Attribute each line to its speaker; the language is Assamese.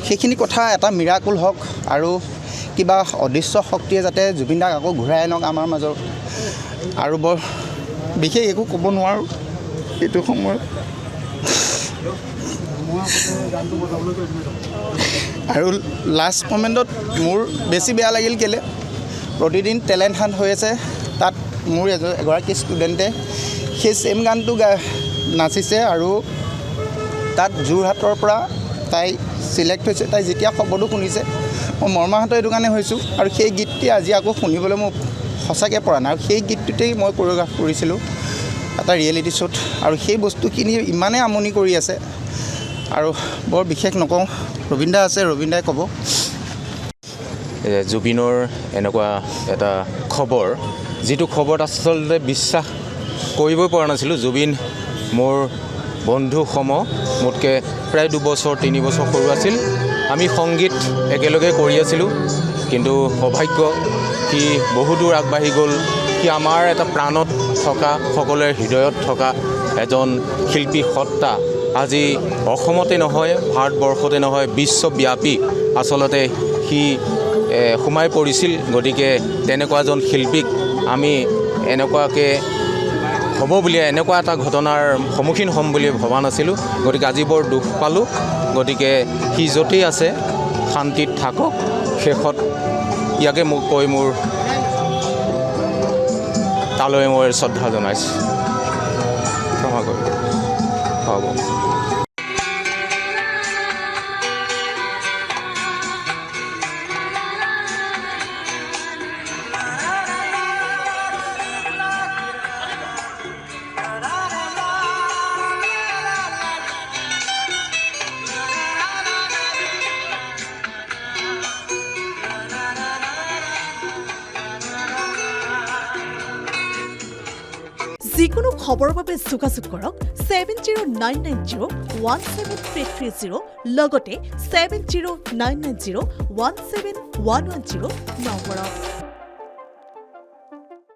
Speaker 1: সেইখিনি কথা এটা মিৰাকুল হওক আৰু কিবা অদৃশ্য শক্তিয়ে যাতে জুবিন দাক আকৌ ঘূৰাই আনক আমাৰ মাজৰ আৰু বৰ বিশেষ একো ক'ব নোৱাৰোঁ এইটো সময়ত আৰু লাষ্ট মমেণ্টত মোৰ বেছি বেয়া লাগিল কেলে প্ৰতিদিন টেলেণ্ট হাণ্ট হৈ আছে তাত মোৰ এগৰাকী ষ্টুডেণ্টে সেই ছেম গানটো নাচিছে আৰু তাত যোৰহাটৰ পৰা তাই চিলেক্ট হৈছে তাই যেতিয়া খবৰটো শুনিছে মই মৰ্মাহত এইটো কাৰণে হৈছোঁ আৰু সেই গীতটি আজি আকৌ শুনিবলৈ মোক সঁচাকৈ পৰা নাই আৰু সেই গীতটোতেই মই কোৰিঅ'গ্ৰাফ কৰিছিলোঁ এটা ৰিয়েলিটি শ্ব'ত আৰু সেই বস্তুখিনি ইমানেই আমনি কৰি আছে আৰু বৰ বিশেষ নকওঁ ৰবীন দা আছে ৰবীন দাই ক'ব
Speaker 2: জুবিনৰ এনেকুৱা এটা খবৰ যিটো খবৰত আচলতে বিশ্বাস কৰিবই পৰা নাছিলোঁ জুবিন মোৰ বন্ধু সম মোতকৈ প্ৰায় 2 বছৰ 3 বছৰ সৰু আছিল আমি সংগীত একেলগে কৰি আছিলোঁ কিন্তু সৌভাগ্য সি বহুদূৰ আগবাঢ়ি গ'ল সি আমাৰ এটা প্ৰাণত থকা সকলোৰে হৃদয়ত থকা এজন শিল্পী সত্তা আজি অসমতে নহয় ভাৰতবৰ্ষতে নহয় বিশ্বব্যাপী আচলতে সি সোমাই পৰিছিল গতিকে তেনেকুৱা এজন শিল্পীক আমি এনেকুৱাকৈ হ'ব বুলি এনেকুৱা এটা ঘটনাৰ সন্মুখীন হ'ম বুলি ভবা নাছিলোঁ গতিকে আজি বৰ দুখ পালোঁ গতিকে সি য'তেই আছে শান্তিত থাকক শেষত ইয়াকে মোক কৈ মোৰ তালৈ মই শ্ৰদ্ধা জনাইছোঁ ক্ষমা কৰি হ'ব
Speaker 3: যিকোনো খবৰৰ বাবে যোগাযোগ কৰক 7099017330 লগতে 7099017110 নম্বৰত।